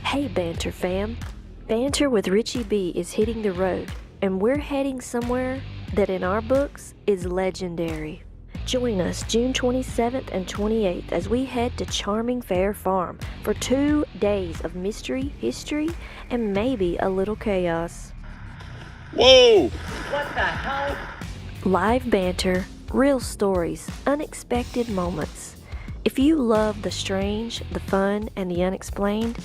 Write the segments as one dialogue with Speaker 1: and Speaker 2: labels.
Speaker 1: Hey Banter fam! Banter with Richie B is hitting the road, and we're heading somewhere that in our books is legendary. Join us June 27th and 28th as we head to charming Fair Farm for 2 days of mystery, history, and maybe a little chaos.
Speaker 2: Whoa!
Speaker 3: What the hell?
Speaker 1: Live banter, real stories, unexpected moments. If you love the strange, the fun, and the unexplained,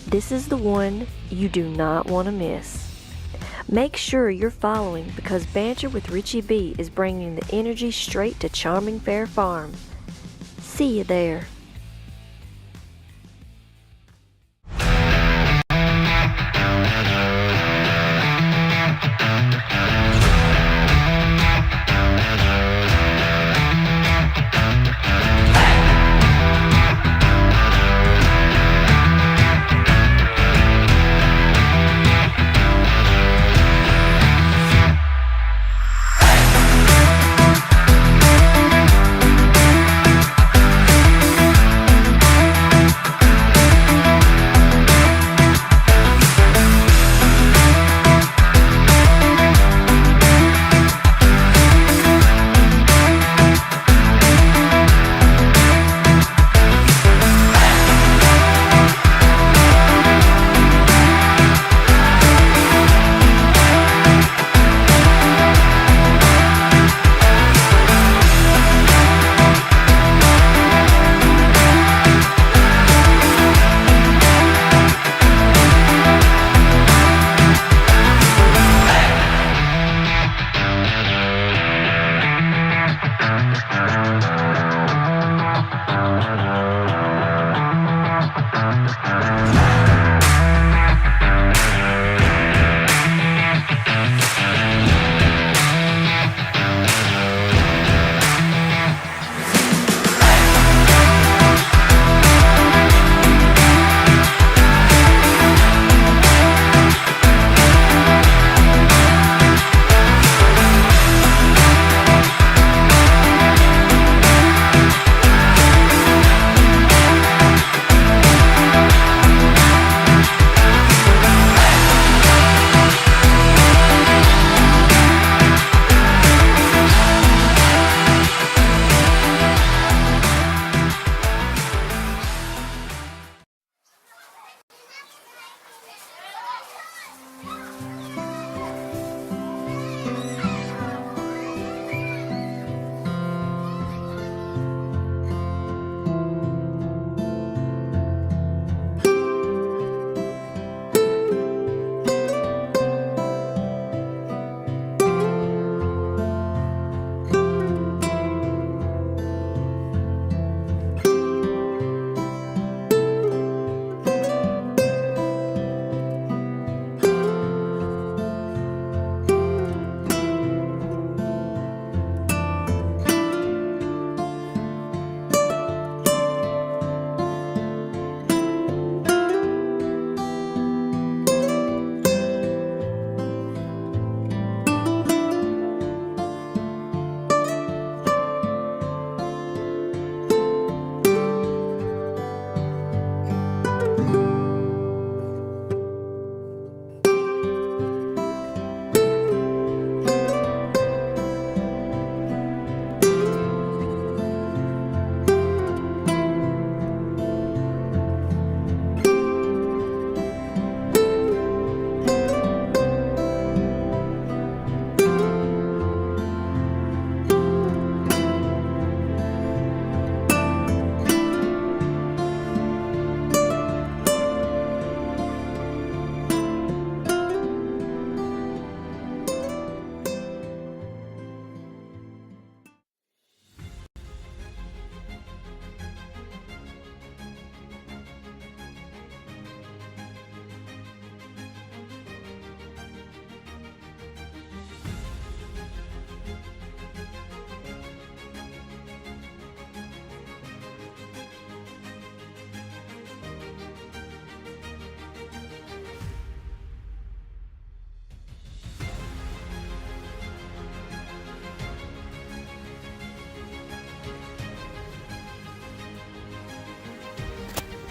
Speaker 1: this is the one you do not want to miss. Make sure you're following because Banter with Richie B is bringing the energy straight to charming Fair Farm. See you there.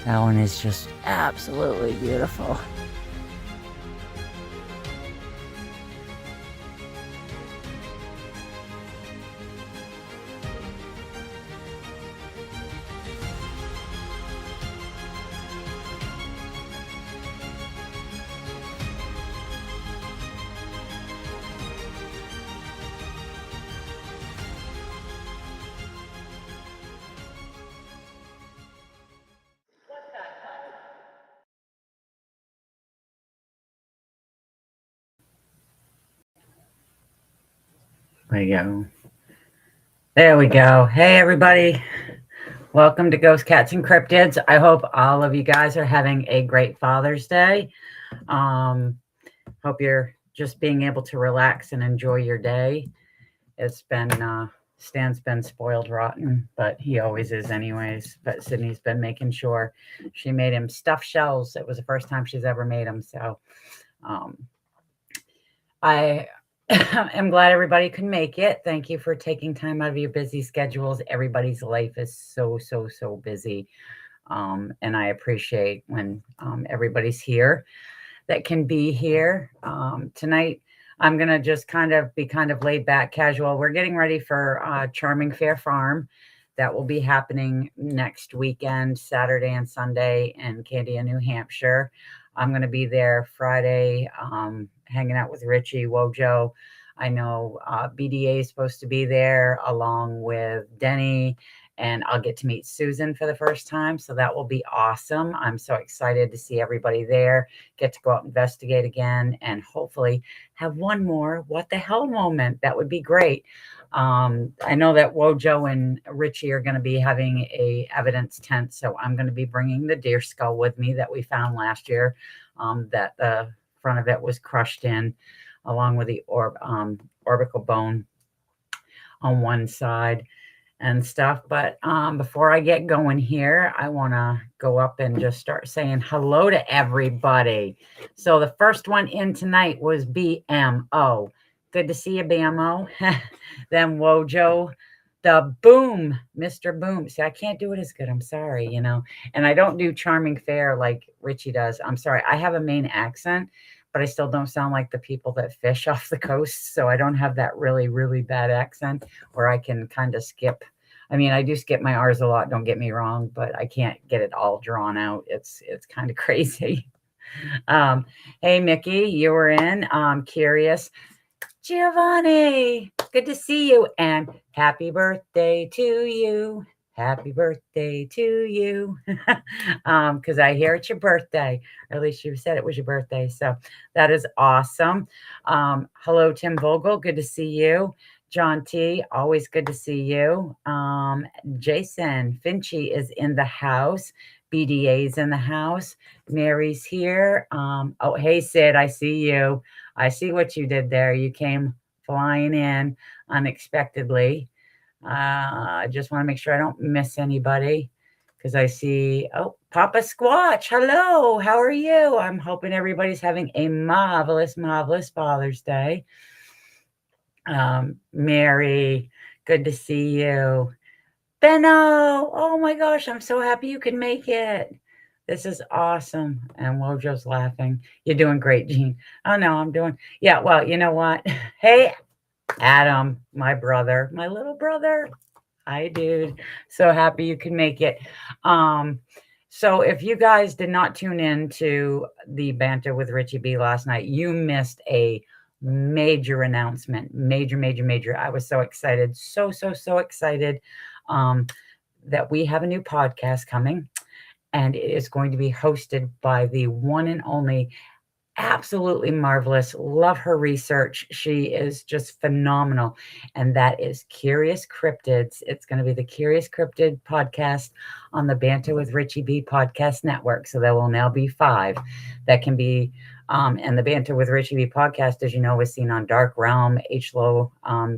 Speaker 3: That one is just absolutely beautiful. There we go. Hey, everybody. Welcome to Ghost Cats and Cryptids. I hope all of you guys are having a great Father's Day. Hope you're just being able to relax and enjoy your day. It's been, Stan's been spoiled rotten, but he always is anyways. But Sydney's been making sure she made him stuffed shells. It was the first time she's ever made them. So I am glad everybody could make it. Thank you for taking time out of your busy schedules. Everybody's life is so busy. And I appreciate when everybody's here that can be here. Tonight, I'm going to just be laid back, casual. We're getting ready for Charming Fair Farm. That will be happening next weekend, Saturday and Sunday in Candia, New Hampshire. I'm going to be there Friday, hanging out with Richie, Wojo. I know BDA is supposed to be there along with Denny, and I'll get to meet Susan for the first time. So that will be awesome. I'm so excited to see everybody there, get to go out and investigate again, and hopefully have one more what the hell moment. That would be great. I know that Wojo and Richie are going to be having a evidence tent. So I'm going to be bringing the deer skull with me that we found last year, that the front of it was crushed in, along with the orbital bone on one side and stuff. But before I get going here, I want to go up and just start saying hello to everybody. So the first one in tonight was BMO. Good to see you, BMO. Then Wojo, the Boom, Mr. Boom. See, I can't do it as good. I'm sorry, and I don't do Charming Fair like Richie does. I'm sorry. I have a Maine accent, but I still don't sound like the people that fish off the coast. So I don't have that really bad accent where I can kind of skip. I mean, I do skip my R's a lot, don't get me wrong, but I can't get it all drawn out. It's kind of crazy. Hey, Mickey, you were in. Curious. Giovanni, good to see you. And happy birthday to you. Happy birthday to you. Because I hear it's your birthday. Or at least you said it was your birthday. So that is awesome. Hello, Tim Vogel. Good to see you. John T, always good to see you. Jason Finchy is in the house. BDA's in the house. Mary's here. Oh, hey, Sid, I see you. I see what you did there. You came flying in unexpectedly. I just want to make sure I don't miss anybody, because I see, Papa Squatch. Hello, how are you? I'm hoping everybody's having a marvelous Father's Day. Mary, good to see you. Benno, oh my gosh, I'm so happy you can make it. This is awesome. And Wojo's laughing. You're doing great, Jean. Oh, no, I'm doing. Yeah, well, you know what? Hey, Adam, my brother, my little brother. Hi, dude. So happy you can make it. So if you guys did not tune in to the Banter with Richie B last night, you missed a major announcement. Major. I was so excited. So excited that we have a new podcast coming. And it is going to be hosted by the one and only, absolutely marvelous. Love her research. She is just phenomenal. And that is Curious Cryptids. It's going to be the Curious Cryptid podcast on the Banter with Richie B Podcast Network. So there will now be 5 that can be, and the Banter with Richie B podcast, as you know, is seen on Dark Realm, HLO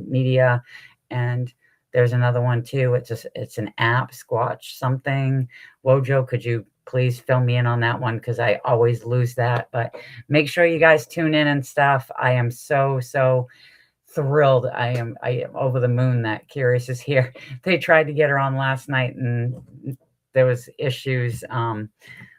Speaker 3: Media, and there's another one too. It's an app, Squatch something. Wojo, could you please fill me in on that one? Because I always lose that. But make sure you guys tune in and stuff. I am so thrilled. I am over the moon that Curious is here. They tried to get her on last night and there was issues,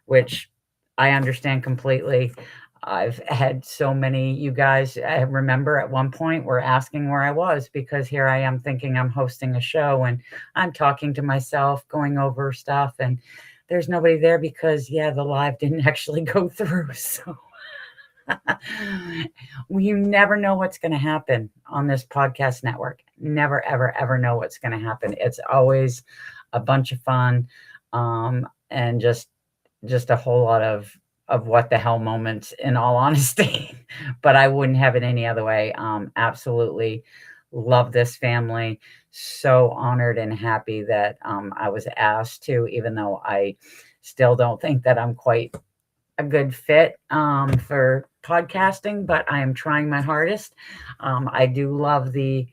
Speaker 3: which I understand completely. I've had so many, you guys, I remember at one point were asking where I was, because here I am thinking I'm hosting a show and I'm talking to myself, going over stuff, and there's nobody there because, the live didn't actually go through. So you never know what's going to happen on this podcast network. Never, ever, ever know what's going to happen. It's always a bunch of fun, and just a whole lot of what the hell moments, in all honesty. But I wouldn't have it any other way. Absolutely love this family. So honored and happy that I was asked to, even though I still don't think that I'm quite a good fit for podcasting, but I am trying my hardest. I do love the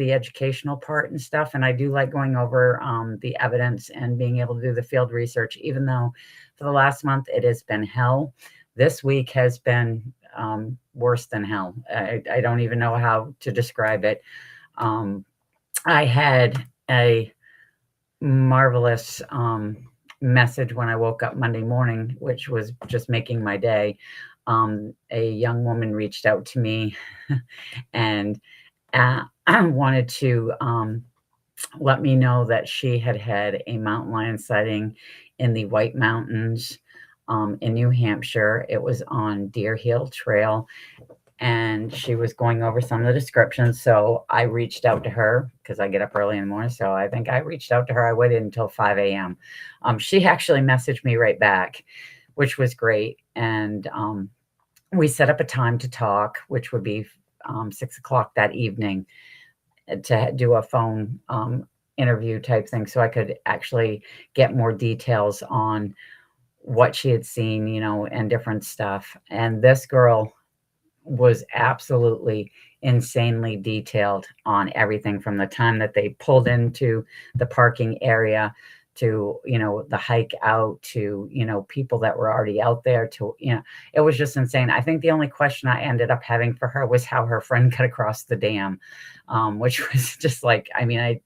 Speaker 3: educational part and stuff, and I do like going over the evidence and being able to do the field research, even though for the last month it has been hell. This week has been worse than hell. I don't even know how to describe it. I had a marvelous message when I woke up Monday morning, which was just making my day. A young woman reached out to me and I wanted to let me know that she had a mountain lion sighting in the White Mountains in New Hampshire. It was on Deer Hill Trail, and she was going over some of the descriptions. So I reached out to her because I get up early in the morning. So I think I reached out to her. I waited until 5 a.m. She actually messaged me right back, which was great. And we set up a time to talk, which would be 6 o'clock that evening, to do a phone interview type thing. So I could actually get more details on what she had seen, and different stuff. And this girl was absolutely insanely detailed on everything, from the time that they pulled into the parking area to, the hike out to, people that were already out there to, it was just insane. I think the only question I ended up having for her was how her friend got across the dam, which was just like,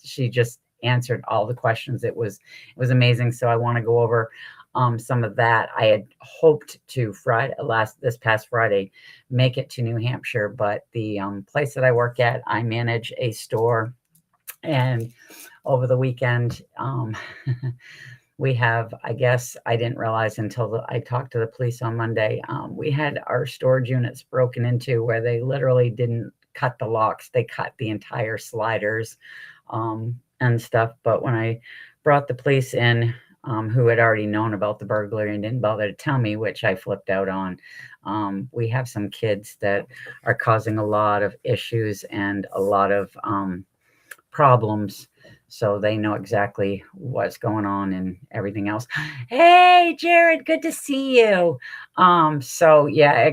Speaker 3: she just answered all the questions. It was amazing. So I want to go over some of that. I had hoped to this past Friday, make it to New Hampshire, but the place that I work at, I manage a store, and over the weekend, we have, I guess I didn't realize until I talked to the police on Monday, we had our storage units broken into, where they literally didn't cut the locks. They cut the entire sliders and stuff. But when I brought the police in, who had already known about the burglary and didn't bother to tell me, which I flipped out on. We have some kids that are causing a lot of issues and a lot of problems. So they know exactly what's going on and everything else. Hey, Jared, good to see you. So yeah,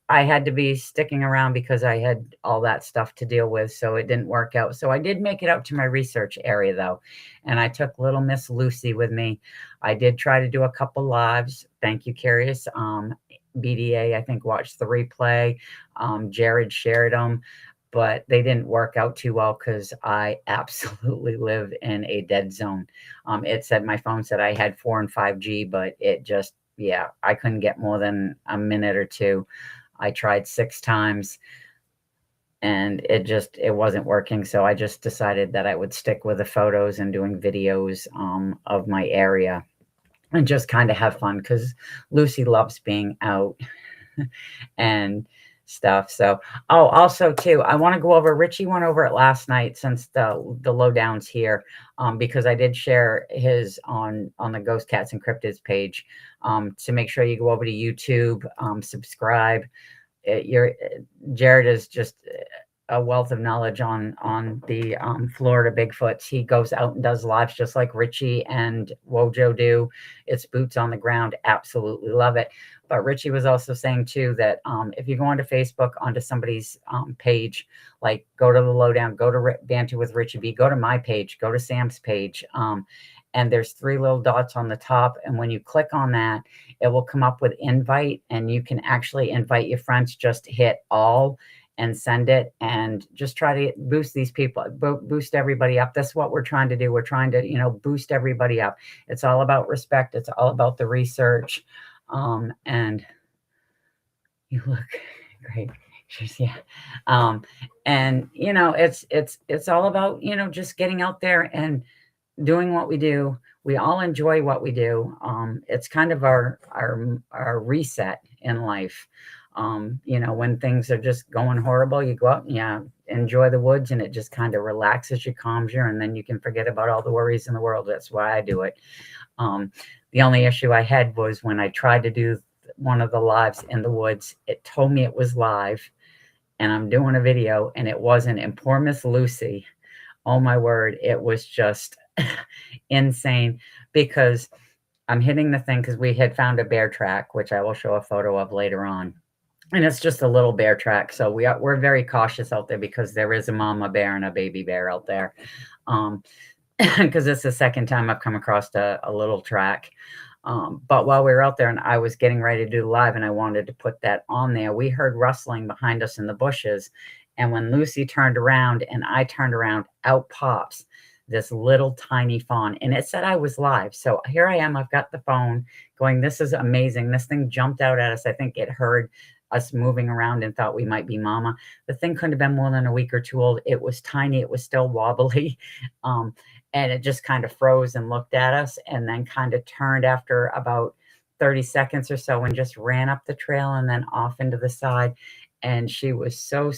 Speaker 3: I had to be sticking around because I had all that stuff to deal with. So it didn't work out. So I did make it out to my research area though. And I took little Miss Lucy with me. I did try to do a couple lives. Thank you, Curious. BDA, I think, watched the replay. Jared shared them, but they didn't work out too well because I absolutely live in a dead zone. My phone said I had 4 and 5G, but it just, I couldn't get more than a minute or two. I tried 6 times and it wasn't working. So I just decided that I would stick with the photos and doing videos of my area and just kind of have fun, because Lucy loves being out and stuff. So, also too, I want to go over, Richie went over it last night, since the lowdowns here, because I did share his on the Ghost Cats and Cryptids page. So make sure you go over to YouTube, subscribe. Jared is just a wealth of knowledge on the Florida Bigfoots. He goes out and does lives just like Richie and Wojo do. It's boots on the ground. Absolutely love it. But Richie was also saying too that if you go onto Facebook, onto somebody's page, like go to the lowdown, go to Banter with Richie B, go to my page, go to Sam's page, and there's 3 little dots on the top. And when you click on that, it will come up with invite, and you can actually invite your friends. Just hit all, and send it, and just try to boost these people, boost everybody up. That's what we're trying to do. We're trying to, boost everybody up. It's all about respect. It's all about the research. And you look great. Yeah. And it's all about, just getting out there and doing what we do. We all enjoy what we do. It's kind of our reset in life. When things are just going horrible, you go out and enjoy the woods, and it just kind of relaxes you, calms you, and then you can forget about all the worries in the world. That's why I do it. The only issue I had was when I tried to do one of the lives in the woods, it told me it was live, and I'm doing a video, and it wasn't. And poor Miss Lucy, oh my word, it was just insane, because I'm hitting the thing, because we had found a bear track, which I will show a photo of later on. And it's just a little bear track. So we're very cautious out there, because there is a mama bear and a baby bear out there. Because it's the second time I've come across a little track. But while we were out there and I was getting ready to do live and I wanted to put that on there, we heard rustling behind us in the bushes. And when Lucy turned around and I turned around, out pops this little tiny fawn, and it said I was live. So here I am. I've got the phone going, this is amazing. This thing jumped out at us. I think it heard us moving around and thought we might be mama. The thing couldn't have been more than a week or two old. It was tiny. It was still wobbly. And it just kind of froze and looked at us, and then kind of turned after about 30 seconds or so and just ran up the trail and then off into the side. And she was so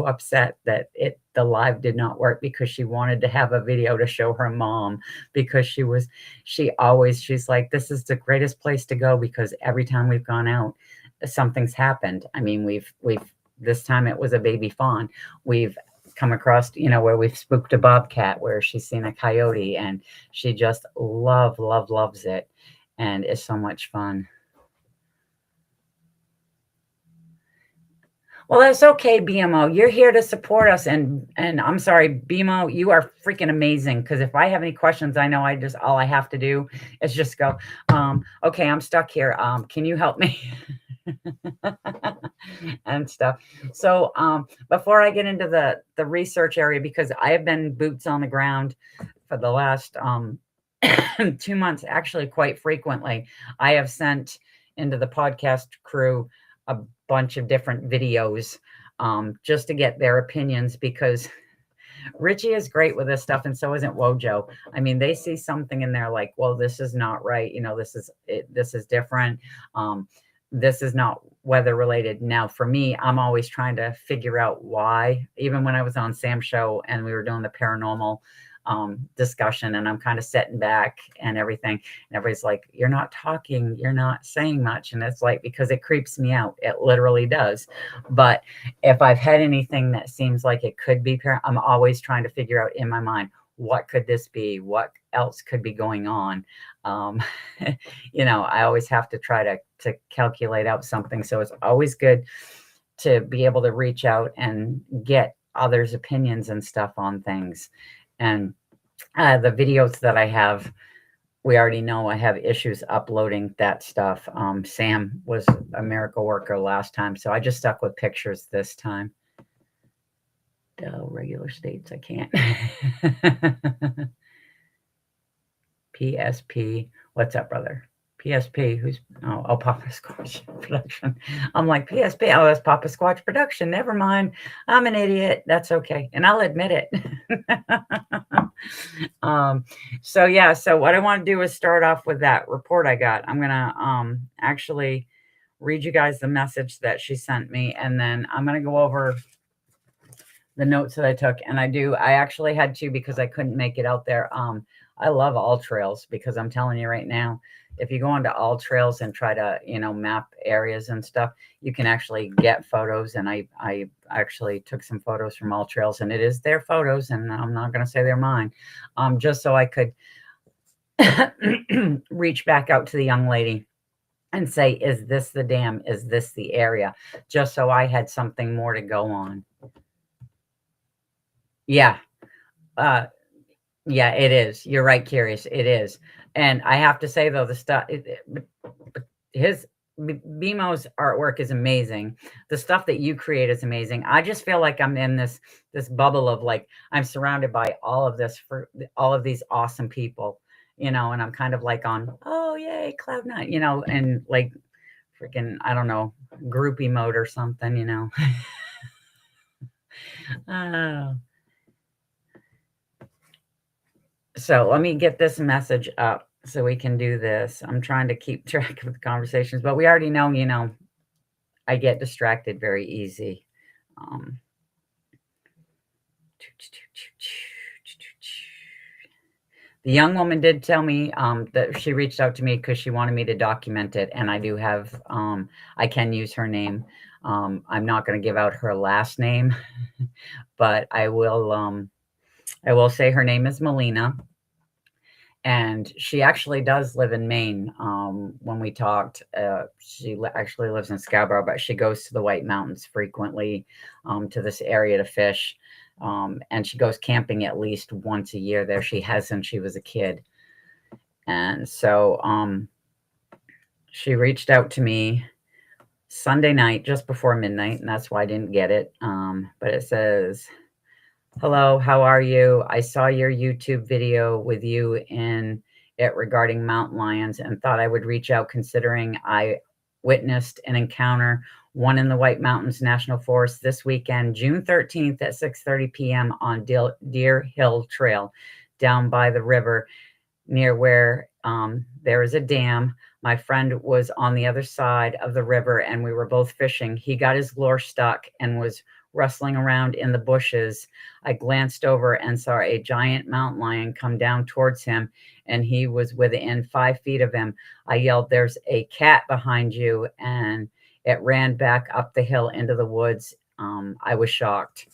Speaker 3: upset that the live did not work, because she wanted to have a video to show her mom, because she's like, this is the greatest place to go, because every time we've gone out, something's happened. I mean, we've this time it was a baby fawn. We've come across, where we've spooked a bobcat, where she's seen a coyote, and she just loves it. And it's so much fun. Well, that's okay, BMO. You're here to support us. And I'm sorry, BMO, you are freaking amazing. Because if I have any questions, I know all I have to do is just go, okay, I'm stuck here. Can you help me? And stuff. So before I get into the research area, because I have been boots on the ground for the last 2 months, actually quite frequently, I have sent into the podcast crew a bunch of different videos just to get their opinions, because Richie is great with this stuff, and so isn't Wojo. I mean, they see something in there like, well, this is not right. This is different. This is not weather related. Now, for me, I'm always trying to figure out why. Even when I was on Sam's show and we were doing the paranormal discussion, and I'm kind of sitting back and everything, and everybody's like, you're not talking, you're not saying much. And it's like, because it creeps me out. It literally does. But if I've had anything that seems like it could be, I'm always trying to figure out in my mind, what could this be? What else could be going on? I always have to try to calculate out something. So it's always good to be able to reach out and get others' opinions and stuff on things. And the videos that I have, we already know I have issues uploading that stuff. Sam was a miracle worker last time, so I just stuck with pictures this time. Regular states, I can't. PSP, what's up, brother? PSP, who's Papa Squatch Production. I'm like, PSP, that's Papa Squatch Production. Never mind. I'm an idiot. That's okay. And I'll admit it. So what I want to do is start off with that report I got. I'm going to actually read you guys the message that she sent me, and then I'm going to go over the notes that I took. And I actually had to, because I couldn't make it out there. I love all trails, because I'm telling you right now, if you go onto all trails and try to, map areas and stuff, you can actually get photos. And I actually took some photos from all trails, and it is their photos, and I'm not going to say they're mine, just so I could reach back out to the young lady and say, is this the dam? Is this the area? Just so I had something more to go on. Yeah. Yeah, it is. You're right, Curious. It is. And I have to say, though, the stuff, BMO's artwork is amazing. The stuff that you create is amazing. I just feel like I'm in this bubble of like I'm surrounded by all of this for all of these awesome people, and I'm kind of like on, oh yay, cloud nine, and like freaking, I don't know, groupie mode or something. Oh. So let me get this message up so we can do this. I'm trying to keep track of the conversations, but we already know, I get distracted very easy. The young woman did tell me that she reached out to me because she wanted me to document it, and I do have, I can use her name. I'm not going to give out her last name, but I will say her name is Melina. And she actually does live in Maine. When we talked, she actually lives in Scarborough, but she goes to the White Mountains frequently, to this area to fish. And she goes camping at least once a year there. She has since she was a kid. And so she reached out to me Sunday night, just before midnight, and that's why I didn't get it. But it says, "Hello, how are you? I saw your YouTube video with you in it regarding mountain lions and thought I would reach out considering I witnessed an encounter, one in the White Mountains National Forest this weekend, June 13th at 6:30 p.m. on Deer Hill Trail down by the river near where there is a dam. My friend was on the other side of the river and we were both fishing. He got his lure stuck and was rustling around in the bushes. I glanced over and saw a giant mountain lion come down towards him, and he was within 5 feet of him. I yelled, 'There's a cat behind you,' and it ran back up the hill into the woods. I was shocked.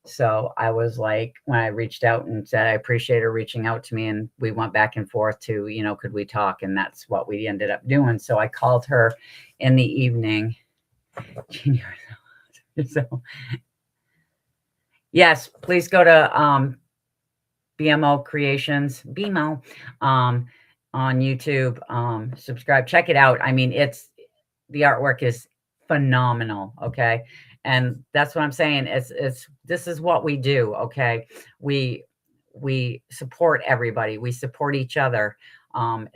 Speaker 3: So I was like, when I reached out and said, I appreciate her reaching out to me, and we went back and forth to, could we talk? And that's what we ended up doing. So I called her in the evening. So yes, please go to BMO Creations, BMO, on YouTube. Subscribe, check it out. I mean, the artwork is phenomenal. Okay. And that's what I'm saying. This is what we do. Okay. We support everybody. We support each other.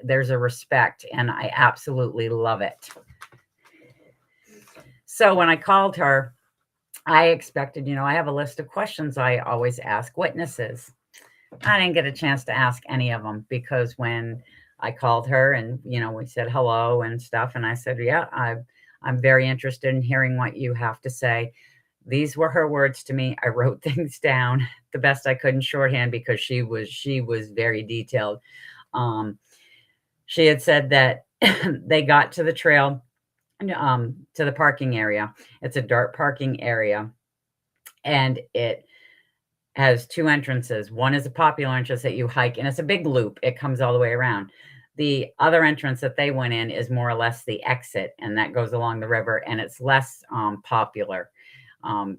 Speaker 3: There's a respect, and I absolutely love it. So when I called her, I expected, I have a list of questions I always ask witnesses. I didn't get a chance to ask any of them because when I called her and, we said hello and stuff, and I said, yeah, I'm very interested in hearing what you have to say. These were her words to me. I wrote things down the best I could in shorthand because she was very detailed. She had said that they got to the trail, to the parking area. It's a dirt parking area, and it has two entrances. One is a popular entrance that you hike, and it's a big loop. It comes all the way around. The other entrance that they went in is more or less the exit, and that goes along the river, and it's less popular.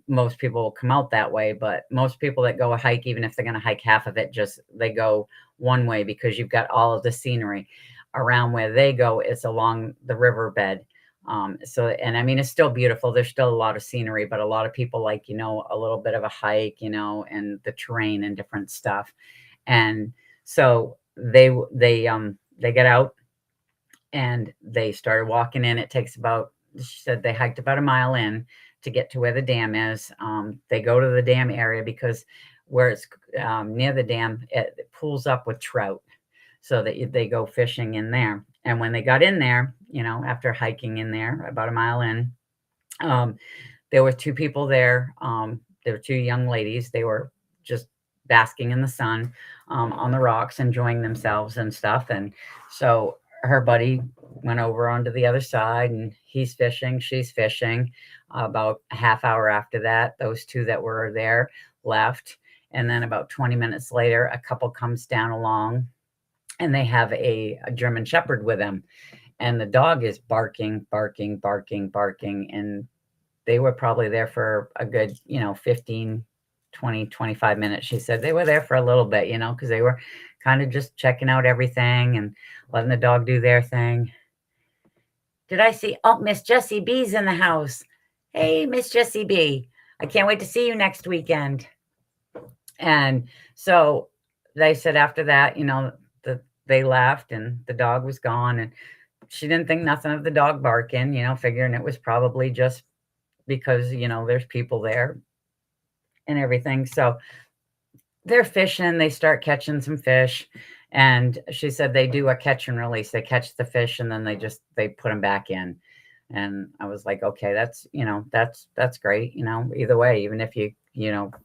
Speaker 3: Most people will come out that way, but most people that go a hike, even if they're going to hike half of it, they go one way because you've got all of the scenery around where they go. It's along the riverbed. And I mean, it's still beautiful. There's still a lot of scenery, but a lot of people like, a little bit of a hike, and the terrain and different stuff. And so they get out and they started walking in. It takes she said they hiked about a mile in to get to where the dam is. They go to the dam area because where it's near the dam, it pulls up with trout, so that they go fishing in there. And when they got in there, after hiking in there about a mile in, there were two people there. There were two young ladies. They were just basking in the sun on the rocks, enjoying themselves and stuff. And so her buddy went over onto the other side, and he's fishing, she's fishing. About a half hour after that, those two that were there left. And then about 20 minutes later, a couple comes down along, and they have a German Shepherd with them. And the dog is barking. And they were probably there for a good, 15, 20, 25 minutes. She said they were there for a little bit, because they were kind of just checking out everything and letting the dog do their thing. did I see? Oh, Miss Jessie B's in the house. Hey, Miss Jessie B. I can't wait to see you next weekend. And so they said after that, they left and the dog was gone. And she didn't think nothing of the dog barking, figuring it was probably just because, there's people there and everything. So they're fishing, they start catching some fish. And she said they do a catch and release. They catch the fish and then they put them back in. And I was like, okay, that's great. Either way, even if you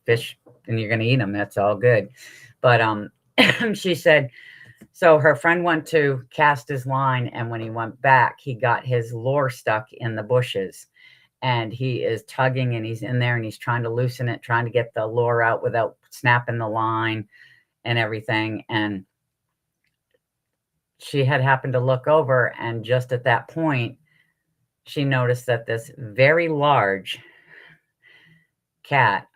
Speaker 3: fish and you're going to eat them, that's all good. But she said, so her friend went to cast his line, and when he went back, he got his lure stuck in the bushes, and he is tugging and he's in there and he's trying to loosen it, trying to get the lure out without snapping the line and everything. And she had happened to look over, and just at that point, she noticed that this very large cat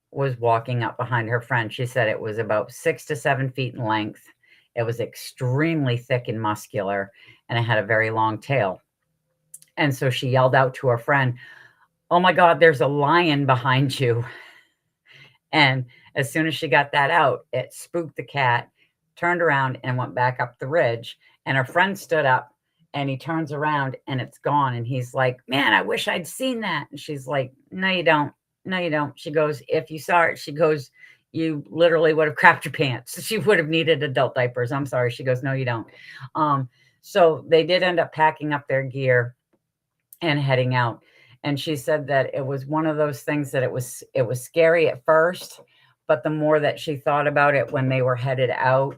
Speaker 3: was walking up behind her friend. She said it was about 6 to 7 feet in length. It was extremely thick and muscular, and it had a very long tail. And so she yelled out to her friend, "Oh my God, there's a lion behind you." And as soon as she got that out, it spooked the cat, turned around and went back up the ridge. And her friend stood up and he turns around and it's gone. And he's like, "Man, I wish I'd seen that." And she's like, "No, you don't. No, you don't." She goes, "If you saw it," she goes, "you literally would have crapped your pants." She would have needed adult diapers. I'm sorry. She goes, "No, you don't." So they did end up packing up their gear and heading out. And she said that it was one of those things that it was scary at first, but the more that she thought about it when they were headed out,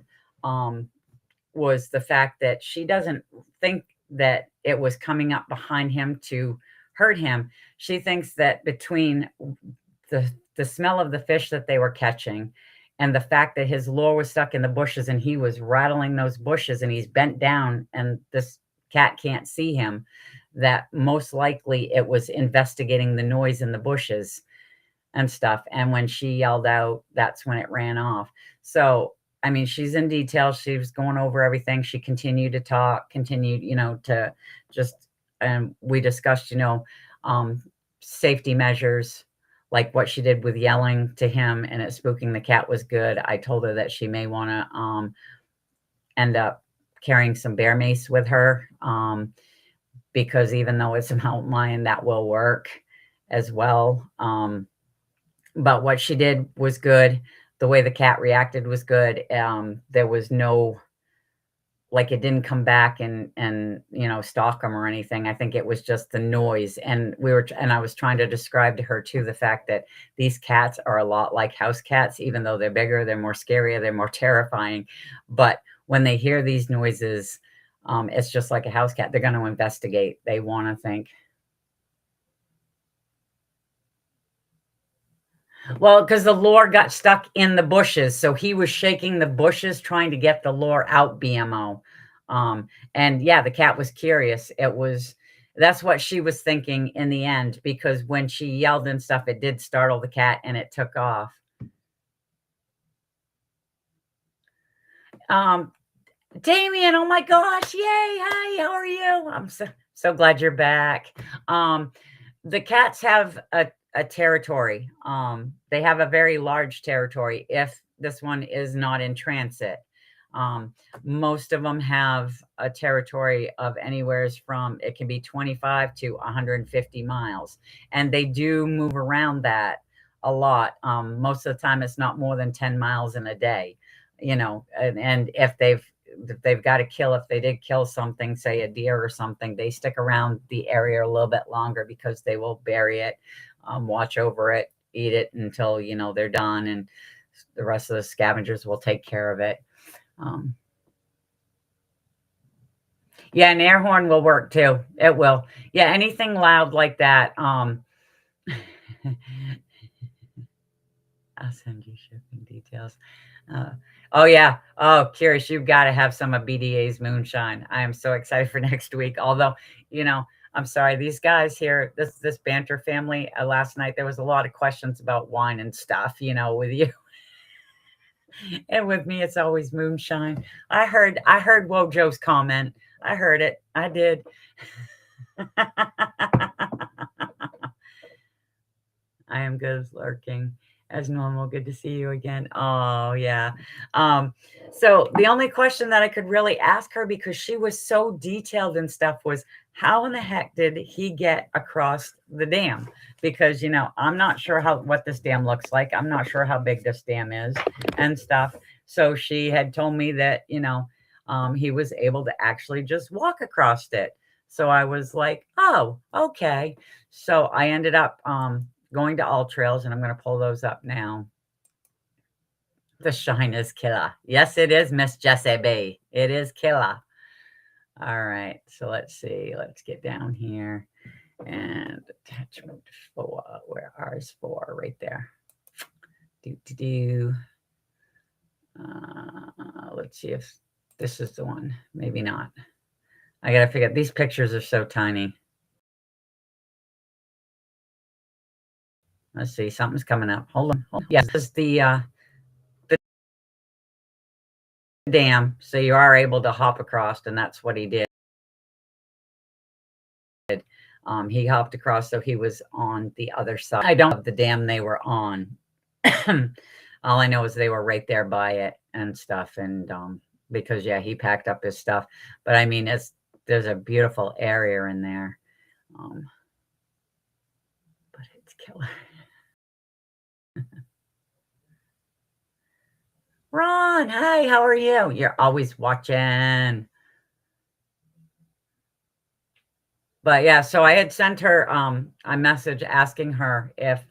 Speaker 3: was the fact that she doesn't think that it was coming up behind him to hurt him. She thinks that between the smell of the fish that they were catching and the fact that his lure was stuck in the bushes and he was rattling those bushes and he's bent down and this cat can't see him, that most likely it was investigating the noise in the bushes and stuff. And when she yelled out, that's when it ran off. So, I mean, she's in detail. She was going over everything. She continued to talk, to just, and we discussed, safety measures, like what she did with yelling to him and it spooking the cat was good. I told her that she may want to end up carrying some bear mace with her, because even though it's a mountain lion, that will work as well. But what she did was good. The way the cat reacted was good. There was no, like, it didn't come back and stalk him or anything. I think it was just the noise. And I was trying to describe to her too, the fact that these cats are a lot like house cats, even though they're bigger, they're more scarier, they're more terrifying. But when they hear these noises, it's just like a house cat. They're going to investigate. They want to think. Well, because the lure got stuck in the bushes. So he was shaking the bushes trying to get the lure out, BMO. And yeah, the cat was curious. That's what she was thinking in the end, because when she yelled and stuff, it did startle the cat and it took off. Damien, oh my gosh, yay, hi, how are you? I'm so glad you're back. The cats have a territory. They have a very large territory if this one is not in transit. Most of them have a territory of anywhere from, it can be 25 to 150 miles. And they do move around that a lot. Most of the time, it's not more than 10 miles in a day, and if they've got to kill, if they did kill something, say a deer or something, they stick around the area a little bit longer because they will bury it, watch over it, eat it until, they're done. And the rest of the scavengers will take care of it. Yeah, an air horn will work too. It will. Yeah, anything loud like that. I'll send you shipping details. Oh yeah. Oh, curious. You've got to have some of BDA's moonshine. I am so excited for next week. Although, I'm sorry, these guys here, this Banter family, last night, there was a lot of questions about wine and stuff, with you. And with me, it's always moonshine. I heard Wojo's comment. I heard it. I did. I am good as lurking as normal. Good to see you again. Oh, yeah. So the only question that I could really ask her, because she was so detailed and stuff, was how in the heck did he get across the dam? Because, I'm not sure what this dam looks like. I'm not sure how big this dam is and stuff. So she had told me that, he was able to actually just walk across it. So I was like, oh, okay. So I ended up going to All Trails, and I'm going to pull those up now. The shine is killer. Yes, it is, Miss Jessie B. It is killer. All right. So let's see. Let's get down here. And attachment 4. Where ours 4? Right there. Let's see if this is the one. Maybe not. I got to figure these pictures are so tiny. Let's see. Something's coming up. Hold on. Yes, this is the dam. So you are able to hop across, and that's what he did. He hopped across, so he was on the other side. I don't know the dam they were on. All I know is they were right there by it and stuff. And because, yeah, he packed up his stuff. But I mean, there's a beautiful area in there. But it's killer. Ron, hi, how are you? You're always watching. But yeah, so I had sent her a message asking her if